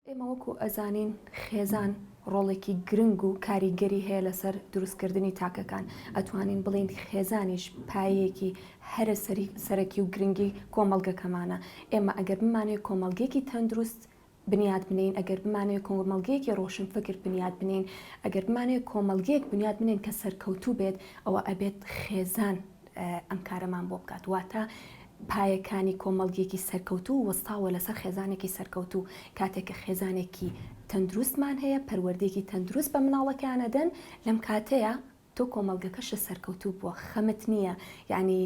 ئێمە وەکو ئەزانین خێزان ڕۆڵێکی گرنگ و کاریگەری هەیە لەسەر دروستکردنی تاکەکان. ئەتوانین بڵین خێزانیش پایەکی هەرە سەرەکی و گرنگی کۆمەڵگەکەمانە. ئێمە ئەگەر بمانوێت کۆمەڵگەیەکی تەندروست بنیاد بنین، ئەگەر بمانوێت کۆمەڵگەیەکی ڕۆشن فکر بنیاد بنین، ئەگەر بمانوێت کۆمەڵگەیەک بنیاد بنین کە سەرکەوتوو بێت، ئەوە ئەبێت خێزان ئەم کارەمان بۆ بکات. واتە پایەکانی کۆمەڵگێکی سەرکەوتوو وەستاوە لەسەر خێزانێکی سەرکەوتوو. کاتێککە خێزانێکی تەندروستمان هەیە، پەروەردەیەکی تەندروست بە مناڵەکانە دەن، لەم کاتەیە تۆ کۆمەڵگەکەشە سەرکەوتوو بووە، خەمت نییە، یعنی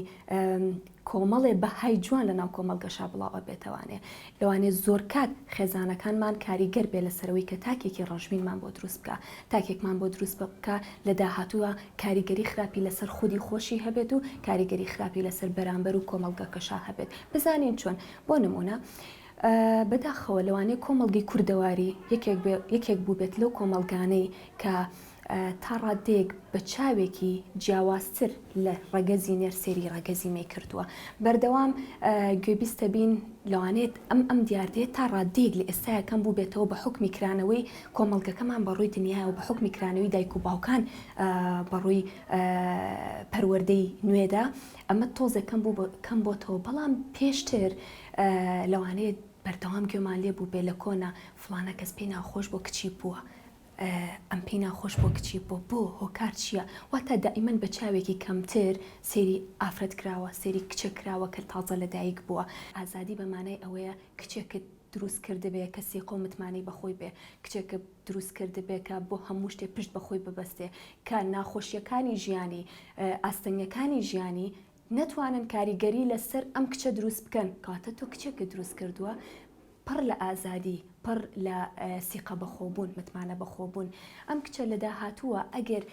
کۆمەڵێ بەهای جوان لە ناو کۆمەڵگەشا بڵاوە بێتەوانێ. لەوانێ زۆر کات خێزانەکانمان کاریگەر بێ لەسەرەوەی کە تاکێکی ڕەشبینمان بۆ دروست بکە، تاکێکمان بۆ دروست بکە لە داهاتووە کاریگەری خراپی لەسەر خودی خۆشی هەبێت و کاریگەری خراپی لەسەر بەرامبەر و کۆمەڵگەکەشا هەبێت. بزانین چۆن. بۆ نمونە بەداخەوە لەوانەیە کۆمەڵگەی کوردەواری یەکێک بوو بێت لەو کۆمەڵگانەی کە تا ڕادەیەک بە چاوێکی جیاوازتر لە ڕەگەزی نێرسێری ڕەگەزی مێ کردووە. بەردەوام گوێبیستە بین لەوانێت ئەم دیاردێت تا ڕادەیەک لە ئێستایەکەم بوو بێتەوە بە حکمی کرانەوەی کۆمەڵگەکەمان بەڕووی دنیاە و بە حکمی کرانەوەی دایک و باوکان بەڕووی پەروەردەی نوێدا. ئەمە تۆزێکم بوو کەم بۆتەوە، بەڵام پێشتر لەوانەیە بەردەوام گوێمان لێ بوو بێ لە کۆنا فڵانە کەس پێی ناخۆش بۆ کچی بووە، ئەم پێی ناخۆش بۆ کچی بۆ هۆکار چییە؟ واتە دائیمەن بە چاوێکی کەمتر سێری ئافرەت کراوە، سێری کچە کراوە کە تازە لەدایک بووە. ئازادی بەمانای ئەوەیە کچێکت دروست کرد بێ کە سێقۆ متمانی بەخۆی بێ، کچێکە دروست کرد بێ کە بۆ هەموو شتێ پشت بەخۆی ببەستێ، کە ناخۆشیەکانی ژیانی، ئاستەنگەکانی ژیانی نەتوانن کاریگەری لەسەر ئەم کچە دروست بکەن. کاتە تۆ کچێکە دروست کردووە پڕ لە ئازادی، پڕ لە سیقە بەخۆبوون، متمانە بەخۆبوون. ئەم کچە لە داهاتووە ئەگەر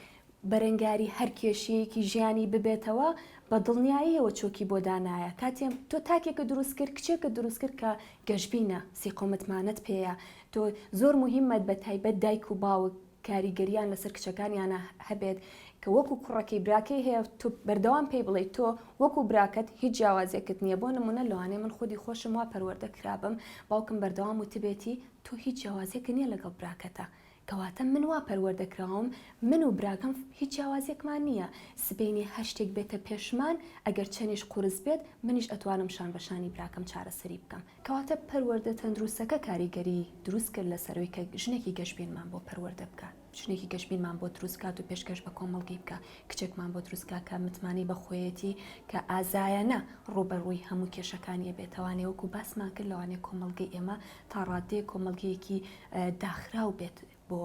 بەرەنگاری هەر کێشەیەکی ژیانی ببێتەوە بە دڵنیاییەوە چۆکی بۆ دانایە. کاتێم تۆ تاکێکە دروست کرد، کچێکە دروست کرد کە گەشببینە، سیقە و متمانەت پێەیە. تۆ زۆر مهمەت بە تایبەت دایک و باوک کاریگەریان لەسەر کچەکانیانە هەبێت کە وەکو کوڕەکەی براکەی هەیە، تۆ بەردەوام پێی بڵێ تۆ وەکو براکەت هیچ جیاوازێکت نییە. بۆ نمونە لەوانێ من خودی خۆشم وا پەروەردە کرابم، باوکم بەردەوام وتبێتی تۆ هیچ جیاوازێک نییە لەگەڵ براکەتە، کەواتە من وا پەروەردەکراوم، من و براکەم هیچ جیاوازێکمان نییە. سبەینی هەر شتێک بێتە پێشمان، ئەگەر چەنیش قورس بێت منیش ئەتوانم شان بەشانی براکەم چارەسەری بکەم. کەواتە پەروەردە تەندروستەکە کاریگەری دروست کرد لەسەرەوەی کە ژنێکی گەشببینمان بۆ پەروەردە بکات، ژنێکی گەشببینمان بۆ دروستکات و پێشکەش بە کۆمەڵگەی بکە، کچێکمان بۆ دروستکە کە متمانی بەخۆیەتی کە ئازایەنە ڕوبەڕووی هەموو کێشەکانی بێتەوانێ. وەکو باسمان کرد لەوانێ کۆمەڵگەی ئێمە تا ڕادەیە کۆمەڵگەیەکی داخراو بێت بۆ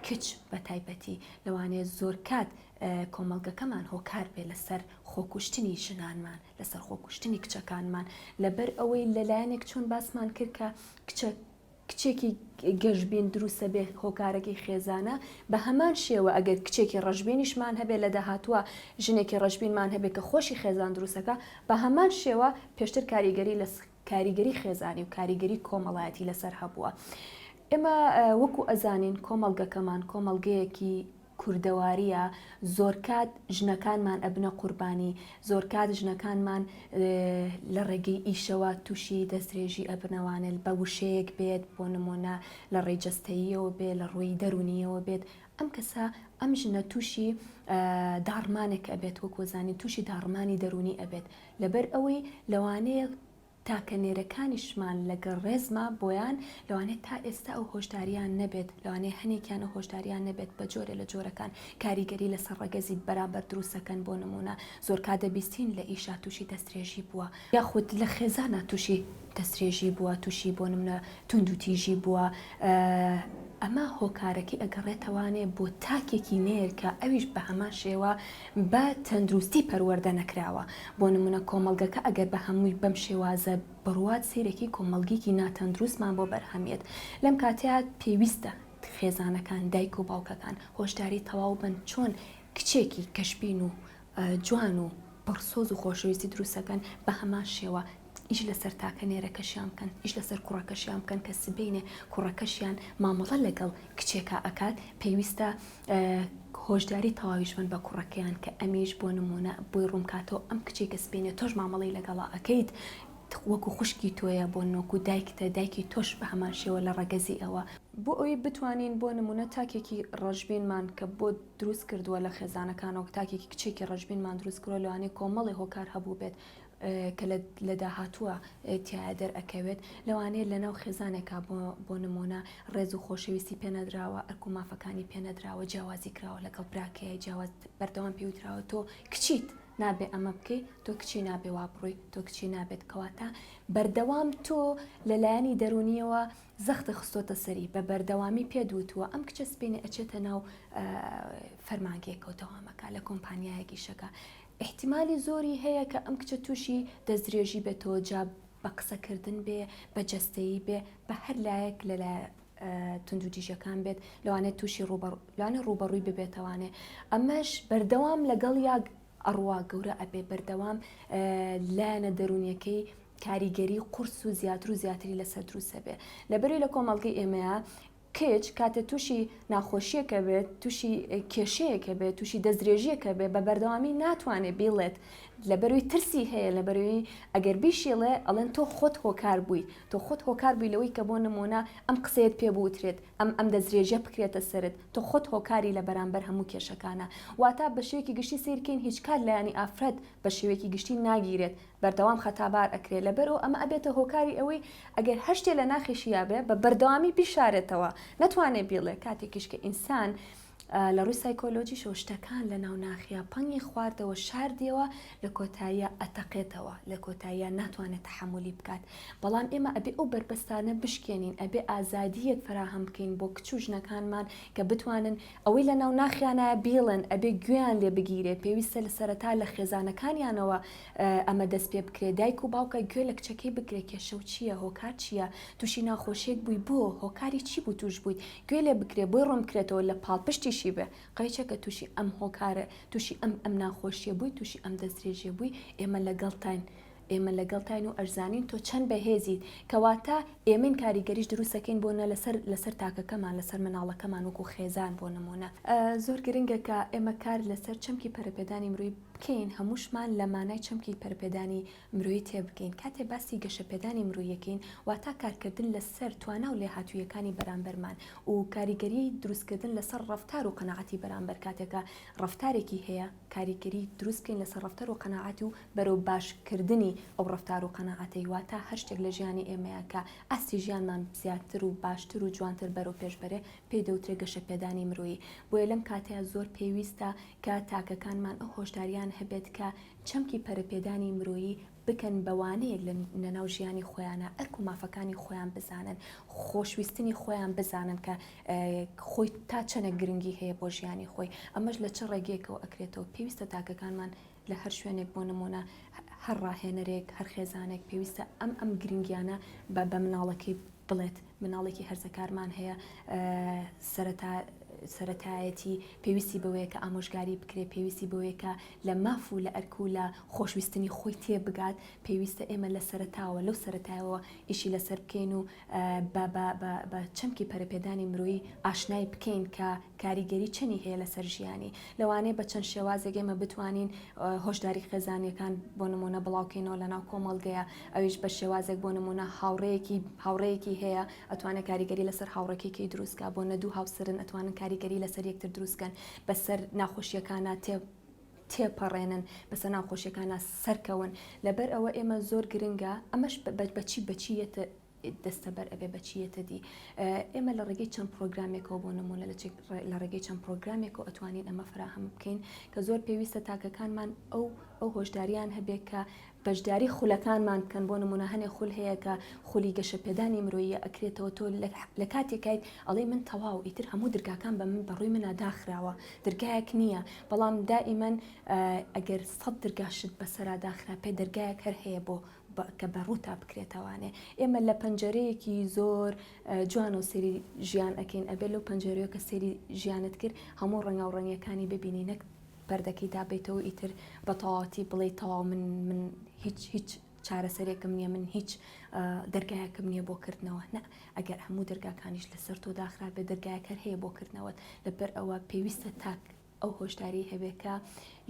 کچ بە تایبەتی. لەوانێ زۆر کات کۆمەڵگەکەمان هۆکار بێ لەسەر خۆکوشتنی ژنانمان، لەسەر خۆکوشتنی کچەکانمان، لەبەر ئەوەی لەلایەنێک چۆن باسمان کرد کە کچێکی گەشببین دروستە بێ هۆکارەکەی خێزانە. بە هەمان شێوە ئەگەر کچێکی ڕەشببینیشمان هەبێ لە داهاتووە ژنێکی ڕەشببینمان هەبێ کە خۆشی خێزان دروستەکە، بە هەمان شێوە پێشتر کاریگەری خێزانی و کاریگەری کۆمەڵایەتی لەسەر هەبووە. ئێمە وەکو ئەزانین کۆمەڵگەکەمان کۆمەڵگەیەکی کوردەواریە، زۆر کات ژنەکانمان ئەبنە قوربانی، زۆر کات ژنەکانمان لە ڕێگەی ئیشەوە تووشی دەستێژی ئەبنەوانێت بە وشەیەک بێت، بۆ نمونە لە ڕێجەستەییەوە بێت، لە ڕووی دەرونیەوە بێت. ئەم کەسە ئەم ژنە تووشی داڕمانێک ئەبێت، وەکو زانین تووشی داڕمانی دەرونی ئەبێت، لەبەر ئەوەی لەوانەیە تاکەنێرەکانیشمان لەگەڵ ڕێزما بۆیان لەوانێت تا ئێستا ئەو هۆشداریان نەبێت، لەوانەیە هەنێکیان ئەو هۆشداریان نەبێت بە جۆرە لە جۆرەکان کاریگەری لەسەر ڕەگەزی بەرامبەر دروستەکەن. بۆ نمونە زۆر کات دەبیستین لە ئیشا تووشی دەستێژی بووە، یاخود لە خێزانە تووشی دەستێژی بووە، تووشی بۆ نمونە تونند و تیژی بووە. ئەمە هۆکارەکەی ئەگەڕێتەوانێ بۆ تاکێکی نێر کە ئەویش بە هەمان شێوە بە تەندروستی پەروەردە نەکراوە. بۆ نمونە کۆمەڵگەکە ئەگەر بە هەمووی بەم شێوازە بڕوات سیرێکی کۆمەڵگێکی ناتەندروستمان بۆ بەرهەمێت، لەم کاتەیە پێویستە خێزانەکان، دایک و باوکەکان هۆشداری تەواو بن چۆن کچێکی گەشببین و جوان و بەڕسۆز و خۆشەویستی دروستەکەن، بە هەمان شێوە ئیش لەسەر تاکەنێرەکەشیان بکەن، ئیش لەسەر کوڕەکەشیان بکەن کە سبەینێ کوڕەکەشیان مامەڵە لەگەڵ کچێکە ئەکات، پێویستە هۆشداری تەواویش بن بە کوڕەکەیان کە ئەمیش بۆ نمونە بۆی ڕوونکاتەوە ئەم کچێکە سبەینێ تۆش مامەڵی لەگەڵا ئەەکەیت، وەکو خوشکی تۆیە بۆ نۆکو دایکتە دایکی تۆش بە هەمان شێوە لە ڕێگەزی ئەوە بۆ ئەوی بتوانین بۆ نمونە تاکێکی ڕەشبینمان کە بۆ دروست کردووە لە خێزانەکانەوە تاکێکی کچێکی ڕەشبینمان دروست کردووە لەوانەیە کۆمەڵی هۆکار هەبوو بێت کە لە داهاتووە تایە دەرئەکەوێت لەوانەیە لەناو خێزانێکا بۆ نمونە ڕێز و خۆشەویستی پێنەدراوە ئەرک و مافەکانی پێنەدراوە جیاوازی کراوە لەگەڵ براکەیە جیاواز بەردەوام پێوتراوە تۆ کچیت نابێ ئەمە بکەیت تۆ کچی نابێ وا بڕۆی تۆ کچی نابێت کەواتە بەردەوام تۆ لەلایەنی دەرونیەوە زەختە خستۆتە سەری بە بەردەوامی پێدوتووە ئەم کچە سپینە ئەچێتە ناو فەرمانگەیەک و دەوامەکە لە کۆمپانیایەکی شەکە احتیمالی زۆری هەیە کە ئەم کچە تووشی دەستدرێژی بێتەوە جا بە قسەکردن بێ بە جەستەیی بێ بە هەر لایەک لە تونند و دیژەکان بێت لەوانێت تووشی لەوانێ ڕوبەڕووی ببێتەوانێ ئەمەش بەردەوام لەگەڵ یاک ئەڕوا گەورە ئەبێ بەردەوام لایەنە دەرونیەکەی کاریگەری قورس و زیاتر و زیاتری لەسەر دروستە بێ لەبەری لە کۆمەڵگەی ئێمەیە کچ کاتە تووشی ناخۆشیەکە بێت تووشی کێشەیەکە بێت تووشی دەستدرێژیەکە بێت بە بەردەوامی ناتوانێت بێڵێت لەبەروی ترسی هەیە لەبەروی ئەگەر بیشێڵێ ئەڵێن تۆ خۆت هۆکار بووی تۆ خۆت هۆکار بووی لەوەی کە بۆ نمونە ئەم قسەیەت پێ بوترێت ئەم دەستدرێژە بکرێتە سرت تۆ خۆت هۆکاری لە بەرامبەر هەموو کێشەکانە واتە بە شێوەیەکی گشتی سیرکەین هیچ کار لایانی ئافرەت بە شێوەیەکی گشتی ناگیرێت بەردەوام خەتابار ئەکرێت لەبەرەوە ئەمە ئەبێتە هۆکاری ئەوەی ئەگەر هەر شتێ لە ناخێشییا بێ بە بەردەوامی بیشارێتەوە نەتوانێت بێڵێ کاتێکیش کە ئینسان لە ڕووی سایکۆلۆجی شۆشتەکان لە ناو ناخیا پەنگی خواردەوە شاردیەوە لە کۆتاییە ئەتەقێتەوە لە کۆتاییە ناتوانێت تەحملی بکات بەڵام ئێمە ئەبێ ئەو بەربەستانە بشکێنین ئەبێ ئازادیەک فراهەم بکەین بۆ کچ و ژنەکانمان کە بتوانن ئەوەی لە ناو ناخیانە بیڵن ئەبێ گوێیان لێ بگیرێت پێویستە لە سەرەتا لە خێزانەکانیانەوە ئەمە دەست پێ بکرێت دایک و باوکە گوێ لە کچەکەی بگرێت کێشە و چییە هۆکار چییە تووشی ناخۆشیێک بووی بۆ هۆکاری چی بوو توش بوویت گوێ لێ بکرێت بۆی ڕۆم بکرێتەوە لە پاڵپشتی بێ قەیچەکە تووشی ئەم هۆکارە تووشی ئەم ناخۆشیە بووی تووشی ئەم دەستدرێژیە بووی ئێمە لەگەڵتاین و ئەرزانین تۆ چەند بەهێزیت کەواتە ئێمەین کاریگەریش دروستەکەین بۆ نە لەسەر تاکەکەمان لەسەر مناڵەکەمان وەکو خێزان بۆ نمونە زۆر گرنگە کە ئێمە کار لەسەر چەمکی پەرەپێدانی مرۆی بکەین هەمووشمان لە مانای چەمکی پەرەپێدانی مرۆیی تێبگەین کاتێ باسی گەشەپێدانی مرۆیەکەین واتە کارکردن لەسەر توانە و لێهاتوویەکانی بەرامبەرمان و کاریگەری دروستکردن لەسەر ڕەفتار و قەناعەتی بەرامبەر کاتێکە ڕەفتارێکی هەیە کاریگەری دروستکەین لەسەر ڕەفتار و قەناعەتی و بەرەو باشکردنی ئەو ڕەفتار و قەناعەتەی واتە هەر شتێک لە ژیانی ئێمەیە کە ئاستی ژیانمان زیاتر و باشتر و جوانتر بەرەو پێشبەرێ پێی دەوترێت گەشەپێدانی مرۆیی بۆیە لەم کاتەیە زۆر پێویستە کە تاکەکانمان ئەو هۆشداریان هەبێت کە چەمکی پەرەپێدانی مرۆیی بکەن بەوانەیەک لە ناو ژیانی خۆیانە ئەرک و مافەکانی خۆیان بزانن خۆشویستنی خۆیان بزانن کە خۆی تا چەنە گرنگی هەیە بۆ ژیانی خۆی ئەمەش لە چه ڕێگەیەکەوە ئەکرێتەوە پێویستە تاکەکانمان لە هەر شوێنێک بۆ نمونە هەر ڕاهێنەرێک هەر خێزانێک پێویستە ئەم گرنگیانە بە مناڵەکەی بڵێت مناڵێکی هەرزەکارمان هەیە سەرەتایەتی پێویستی بەوەیە کە ئامۆژگاری بکرێت پێویستی بەوەیە کە لە ماف و لە ئەرک و لە خۆشویستنی خۆی تێبگات پێویستە ئێمە لە سەرەتاوە لەو سەرەتایەوە ئیشی لەسەر بکەین و بە چەمکی پەرەپێدانی مرۆیی ئاشنای بکەین کە کاریگەری چنی هەیە لەسەر ژیانی لەوانەیە بە چەند شێوازێک ئێمە بتوانین هۆشداری خێزانیەکان بۆ نمونە بڵاوکەینەوە لەناو کۆمەڵگەیە ئەویش بە شێوازێک بۆ نمونە هاوڕەیەکی هەیە ئەتوانێت کاریگەری لەسەر هاوڕێکێکی دروستکە بۆ نەدوو هاوسرن ئەتوانن کاریگەری لەسەر یەکتر دروستکەن بەسەر ناخۆشیەکانە تێپەڕێنن بەسەر ناخۆشیەکانە سەرکەون لەبەر ئەوە ئێمە زۆر گرنگە ئەمەش بەچیەتە دەستەبەر ئەبێ بەچیەتە دی ئێمە لە ڕێگەی چەند پرۆگرامێکەوە بۆ نمونە لە ڕێگەی چەند پرۆگرامێکەوە ئەتوانین ئەمە فراهەم بکەین کە زۆر پێویستە تاکەکانمان ئەو هۆشداریان هەبێت کە بەشداری خولەکانمان بکەن بۆ نمونە هەنێک خول هەیە کە خولی گەشەپێدانی مرۆیی ئەکرێتەوە تۆ لە کاتێکیت ئەڵێ من تەواو ئیتر هەموو دەرگاکان بە من بەڕووی منە داخراوە دەرگایەک نییە بەڵام دائیمەن ئەگەر 100 دەرگاشت بەسەرا داخرا پێ دەرگایەک هەر هەیە بۆ کە بەڕووتا بکرێتەوانێ ئێمە لە پەنجەرەیەکی زۆر جوان و سێری ژیان ئەکەین ئەبێ لەو پەنجەرەیە کە سێری ژیانت کرد هەموو ڕەنگە و ڕەنگەکانی ببینی نەک پەردەکەی دابێتەوە ئیتر بە تەواوەتی بڵێ تەواو من هیچ چارەسەرێکم نییە من هیچ دەرگایەکم نییە بۆ کردنەوە نە ئەگەر هەموو دەرگاکانیش لەسەر تۆ داخرا بێ دەرگایەکە هەیە بۆ کردنەوەت لەبەر ئەوە پێویستە ئەو هۆشداری هەبێکە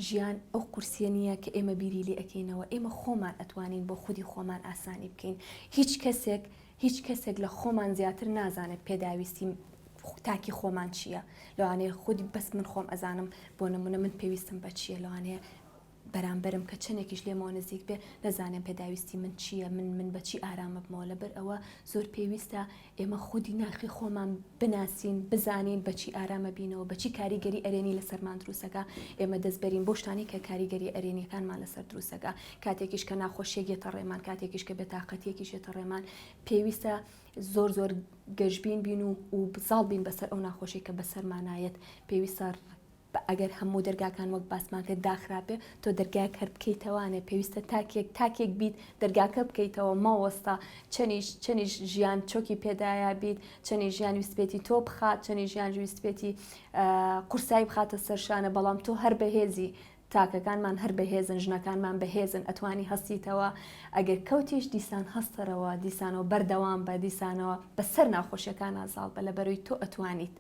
ژیان ئەو قورسیە نییە کە ئێمە بیری لێ ئەەکەینەوە ئێمە خۆمان ئەتوانین بۆ خودی خۆمان ئاسانی بکەین هیچ کەسێک لە خۆمان زیاتر نازانێت پێداویستی تاکی خۆمان چییە لەوانەیە خودی بەس من خۆم ئەزانم بۆ نمونە من پێویستم بە چییە لەوانەیە بەرامبەرم کە چنێکیش لێمەوە نزیک بێ نەزانم پێداویستی من چییە من بەچی ئارامە بمەوە لەبەر ئەوە زۆر پێویستە ئێمە خودی ناخی خۆمان بناسین بزانین بەچی ئارامە بینەوە بەچی کاریگەری ئەرێنی لەسەرمان دروستەکە ئێمە دەستبەرین بۆ شتانی کە کاریگەری ئەرێنیەکانمان لەسەر دروستەکە کاتێکیش کە ناخۆشیێتە ڕێمان کاتێکیش کە بێتاقەتیەکیشێتە ڕێمان پێویستە زۆر گەشتبین بین و بزاڵ بین بەسەر ئەو ناخۆشی کە بەسەرمانایەت پێویستە ئەگەر هەموو دەرگاکان وەک باسمان کرد داخراپێ تۆ دەرگای هەر بکەیتەوانێ پێویستە تاکێک بیت دەرگاکە بکەیتەوە ماوەستا چەنیش ژیان چۆکی پێدایا بیت چەنی ژیان ویستپێتی تۆ بخات چەنی ژیان ویستپێتی قورسایی بخاتە سەرشانە بەڵام تۆ هەر بەهێزی تاکەکانمان هەر بەهێزن ژنەکانمان بەهێزن ئەتوانی هەستیتەوە ئەگەر کەوتیش دیسان هەستەرەوە دیسانەوە بەردەوام بە دیسانەوە بەسەر ناخۆشیەکان ئازاڵ بە لەبەروی تۆ ئەتوانیت